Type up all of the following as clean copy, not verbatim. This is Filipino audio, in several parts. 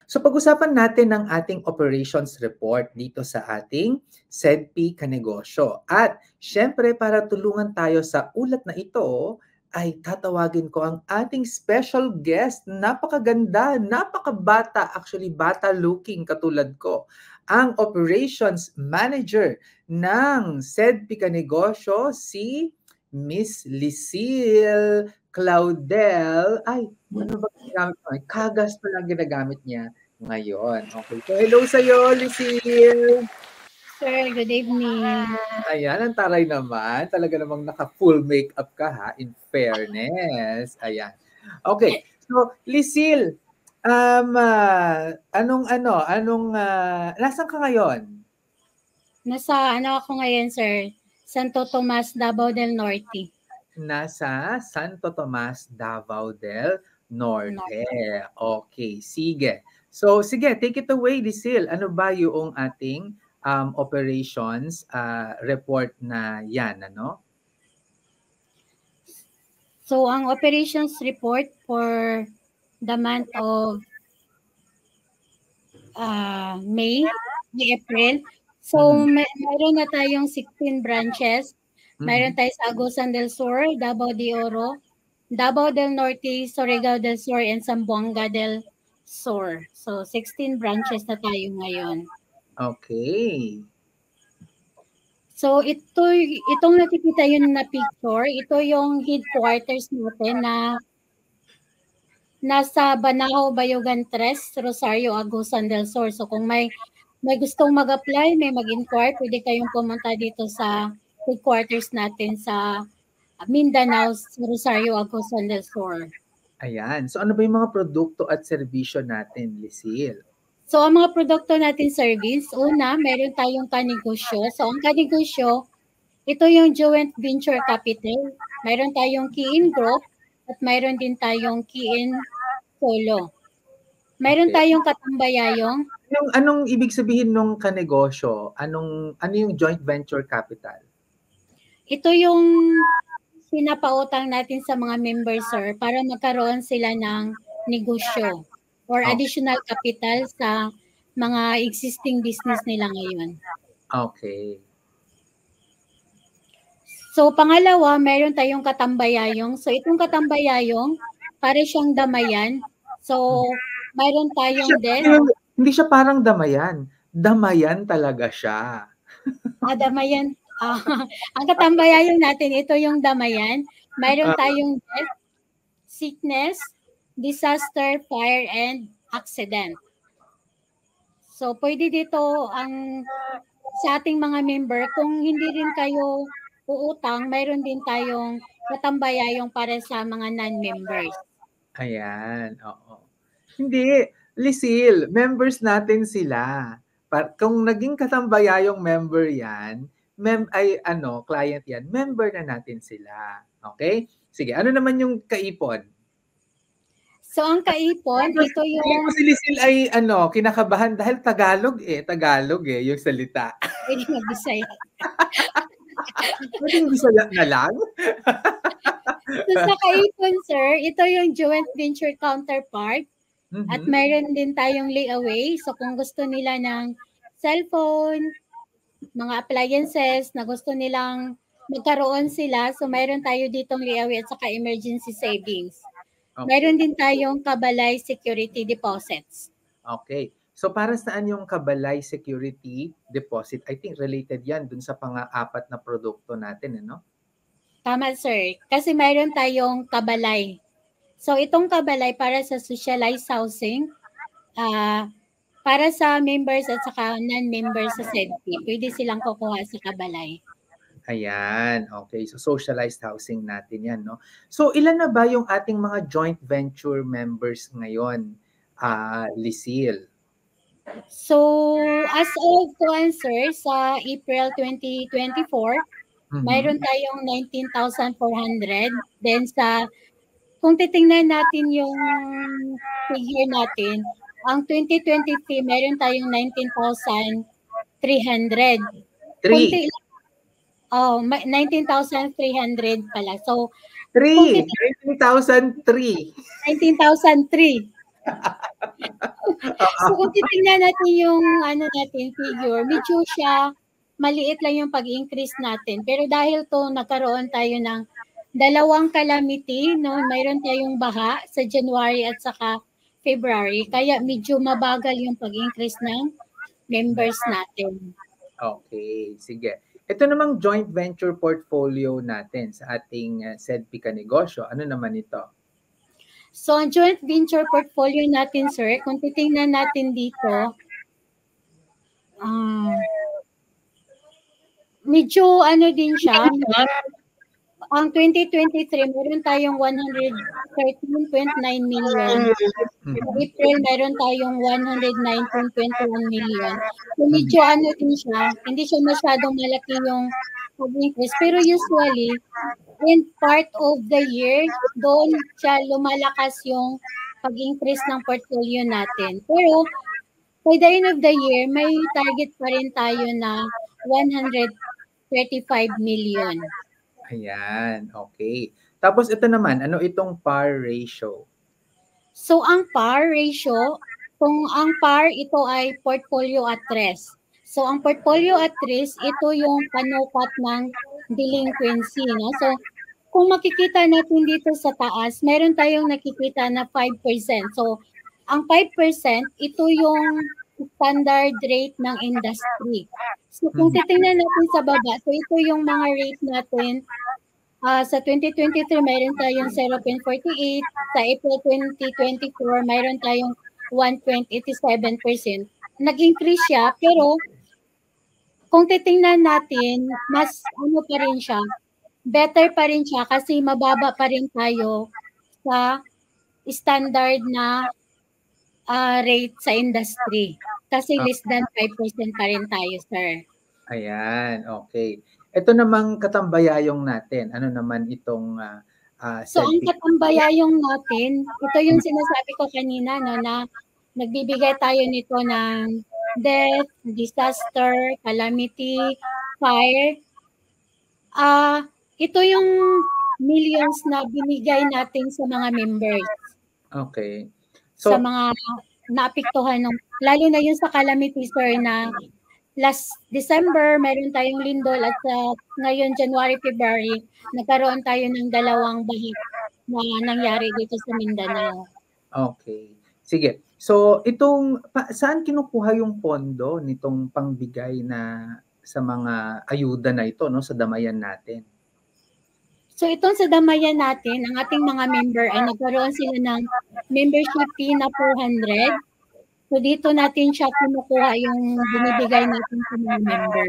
So pag-usapan natin ang ating operations report dito sa ating SEDP Kanegosyo. At syempre para tulungan tayo sa ulat na ito, ay tatawagin ko ang ating special guest. Napakaganda, napakabata, actually bata looking katulad ko. Ang operations manager ng SEDP Kanegosyo, si Miss Lisil Claudel. Ay, ano ba ginagamit mo? Kagas pala ang ginagamit niya ngayon. Okay. So, hello sa'yo, Lucille. Sir, good evening. Ayan, ang taray naman. Talaga namang naka-full makeup ka ha, in fairness. Ayan. Okay. So, Lucille, nasaan ka ngayon? Nasa ako ngayon, sir? Santo Tomas, Davao del Norte. Nasa Santo Tomas, Davao del Norte. Okay, sige. So, sige, take it away, Lucille. Ano ba yung ating operations report na yan, ano? So, ang operations report for the month of May, April. So, mayroon na tayong 16 branches. Mayroon tayo sa Agusan del Sur, Davao de Oro, Davao del Norte, Surigao del Sur, and Zamboanga del Sur. So, 16 branches na tayo ngayon. Okay. So, itong nakikita yun na picture, ito yung headquarters natin na nasa Banahaw, Bayugan 3, Rosario, Agusan del Sur. So, kung may gustong mag-apply, may mag-inquire, pwede kayong pumunta dito sa headquarters natin sa Mindanao, Rosario, Agusan del Sur. Ayan. So ano ba yung mga produkto at serbisyo natin, Lucille? So ang mga produkto natin service, una, meron tayong kanegosyo. So ang kanegosyo, ito yung joint venture capital. Meron tayong key-in group at meron din tayong key-in solo. Meron tayong katambayayong. Anong ibig sabihin nung kanegosyo? Ano yung joint venture capital? Ito yung pinapautang natin sa mga members, sir, para magkaroon sila ng negosyo or additional capital sa mga existing business nila ngayon. Okay. So, pangalawa, meron tayong katambayayong. So, itong katambayayong, para siyang damayan. So, meron tayong Hindi siya parang damayan. Damayan talaga siya. Damayan. Ang katambayayong natin, ito yung damayan. Meron tayong death, sickness, disaster, fire, and accident. So, pwede dito sa ating mga member, kung hindi rin kayo uutang, mayroon din tayong katambayayong para sa mga non-members. Ayan, oo. Hindi, Lucille, members natin sila. Kung naging katambayayong member yan, client yan, member na natin sila. Okay? Sige, ano naman yung kaipon? So, ang kaipon, ito yung... Si Lucille ay kinakabahan dahil Tagalog yung salita. Pwede mag-Bisaya. Pwede Bisaya na lang? So, sa kaipon, sir, ito yung joint venture counterpart. At mayroon din tayong layaway. So, kung gusto nila ng cellphone, mga appliances na gusto nilang magkaroon sila, so mayroon tayo ditong layaway at saka emergency savings. Okay. Mayroon din tayong Kabalay Security Deposits. Okay. So para saan yung Kabalay Security Deposit? I think related yan dun sa pang-apat na produkto natin, ano? Tama, sir. Kasi mayroon tayong Kabalay. So itong Kabalay para sa socialized housing, para sa members at saka non-members sa SEDP, pwede silang kukuha sa Kabalay. Ayan, okay. So socialized housing natin yan, no? So ilan na ba yung ating mga joint venture members ngayon, Lucille? So as of to answer, sa April 2024, mayroon tayong 19,400. Then kung titingnan natin yung figure natin, ang 2023, mayroon tayong 19,300. 19,300 pala. So, 19,003. 19,003. So kung titingnan natin yung figure, medyo siya maliit lang yung pag-increase natin. Pero dahil to nagkaroon tayo ng dalawang calamity, no, mayroon tayong baha sa January at saka February, kaya medyo mabagal yung pag-increase ng members natin. Okay, sige. Ito namang joint venture portfolio natin sa ating SEDPI Kanegosyo. Ano naman ito? So, ang joint venture portfolio natin, sir, kung titingnan natin dito, medyo din siya. Ang 2023, meron tayong 113.9 million. April, meron tayong 119.1 million. So, medyo din siya. Hindi siya masyadong malaki yung pag-increase. Pero usually, in part of the year, doon siya lumalakas yung pag-increase ng portfolio natin. Pero, by the end of the year, may target pa rin tayo na 135 million. Ayan, okay. Tapos ito naman, ano itong par ratio? So, ang par ratio, kung ang par, ito ay portfolio at risk. So, ang portfolio at risk, ito yung panukat ng delinquency. No? So, kung makikita natin dito sa taas, meron tayong nakikita na 5%. So, ang 5%, ito yung standard rate ng industry. So, kung titingnan natin sa baba, so ito yung mga rate natin. Sa 2023, mayroon tayong 0.48. Sa April 2024, mayroon tayong 1.87%. Nag-increase siya, pero kung titingnan natin, mas pa rin siya, better pa rin siya kasi mababa pa rin tayo sa standard na rate sa industry. Kasi less than 5% pa rin tayo, sir. Ayan, okay. Ito namang katambayayong natin. Ano naman itong So, ang katambayayong natin, ito yung sinasabi ko kanina, no, na nagbibigay tayo nito ng death, disaster, calamity, fire. Ito yung millions na binigay natin sa mga members. Okay. So, sa mga naapektuhan ng, lalo na yung sa calamity, sir, na last December, mayroon tayong lindol at ngayon, January, February, nagkaroon tayo ng dalawang baha na nangyari dito sa Mindanao. Okay. Sige. So, saan kinukuha yung pondo nitong pangbigay na sa mga ayuda na ito, no, sa damayan natin? So, itong sa damayan natin, ang ating mga member ay nagkaroon sila ng membership fee na 400. So, dito natin siya kinukuha yung binibigay natin sa mga member.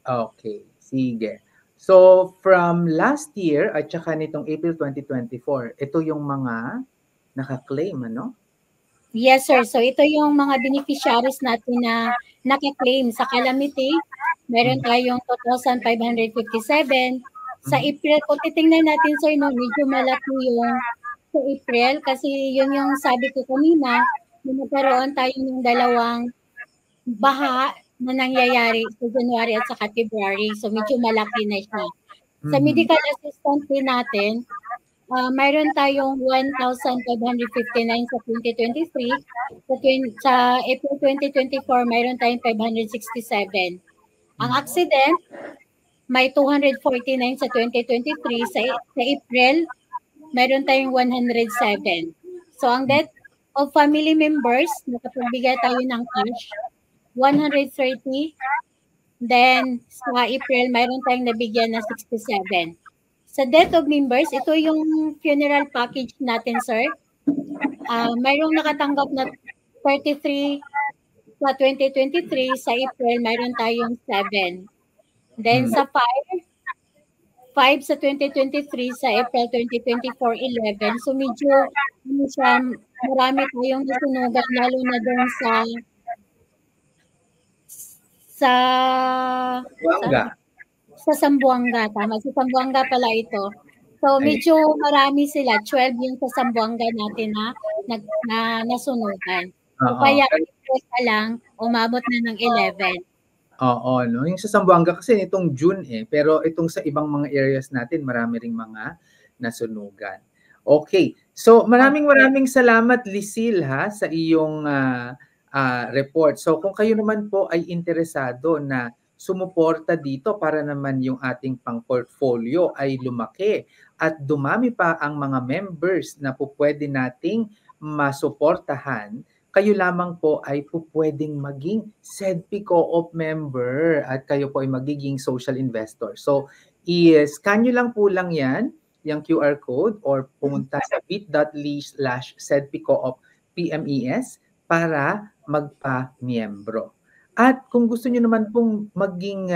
Okay. Sige. So, from last year at saka nitong April 2024, ito yung mga naka-claim, ano? Yes, sir. So, ito yung mga beneficiaries natin na naka-claim sa calamity. Meron tayong 2,557. Sa April, kung titingnan natin, sir, no, medyo malaki yung sa April kasi yun yung sabi ko kanina, nagkaroon tayo ng dalawang baha na nangyayari sa January at saka February. So, medyo malaki na siya. Sa medical assistant din natin, mayroon tayong 1,559 sa 2023. Sa April 2024, mayroon tayong 567. Ang accident, may 249 sa 2023. Sa April, mayroon tayong 107. So, ang death of family members, nakapagbigay tayo ng cash, 130. Then, sa April, mayroon tayong nabigyan na 67. Sa death of members, ito yung funeral package natin, sir. Mayroong nakatanggap na 33 sa 2023. Sa April, mayroon tayong 7. Then, sa 5 sa 2023, sa April 2024, 11. So, medyo marami tayong nasunugan, lalo na doon sa Zamboanga. Tama, sa Zamboanga pala ito. So, medyo marami sila. 12 yung sa Zamboanga natin na nasunugan. So, kaya ito pa lang, umabot na ng 11. Oo, no? Yung sa Zamboanga kasi nitong June pero itong sa ibang mga areas natin, marami ring mga nasunugan. Okay. So maraming salamat Lisil ha sa iyong report. So kung kayo naman po ay interesado na sumuporta dito para naman yung ating pang-portfolio ay lumaki at dumami pa ang mga members na po pwede nating masuportahan, kayo lamang po ay pwedeng maging SEDPI Co-op member at kayo po ay magiging social investor. So i-scan nyo lang po lang yan, yung QR code, or pumunta sa bit.ly/sedpicoop-PMES para magpa-miyembro. At kung gusto niyo naman pong maging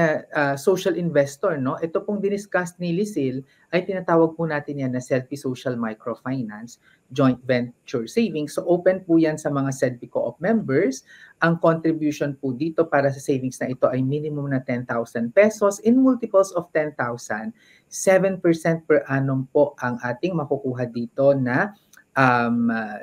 social investor, no, ito pong diniscuss ni Lisil ay tinatawag po natin yan na SEDPI Social Microfinance Joint Venture Savings. So open po yan sa mga SEDPI Co-op members. Ang contribution po dito para sa savings na ito ay minimum na 10,000 pesos in multiples of 10,000. 7% per annum po ang ating makukuha dito na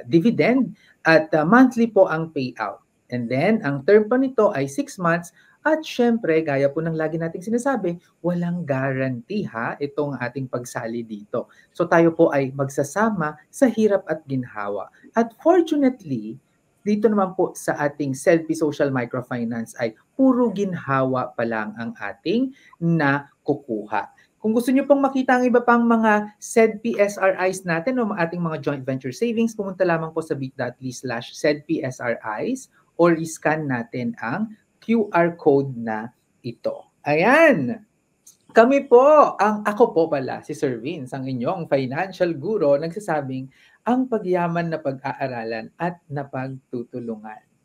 dividend at monthly po ang payout. And then, ang term pa nito ay 6 months at syempre, gaya po ng lagi nating sinasabi, walang guarantee ha itong ating pagsali dito. So tayo po ay magsasama sa hirap at ginhawa. At fortunately, dito naman po sa ating SEDPI Social Microfinance ay puro ginhawa pa lang ang ating nakukuha. Kung gusto niyo pong makita ang iba pang mga SEDPI SRIs natin o ating mga joint venture savings, pumunta lamang po sa bit.ly/SEDPI SRIs or i-scan natin ang QR code na ito. Ayan! Kami po, ako po pala, si Sir Vince, ang inyong financial guro, nagsasabing ang pagyaman na pag-aaralan at napagtutulungan.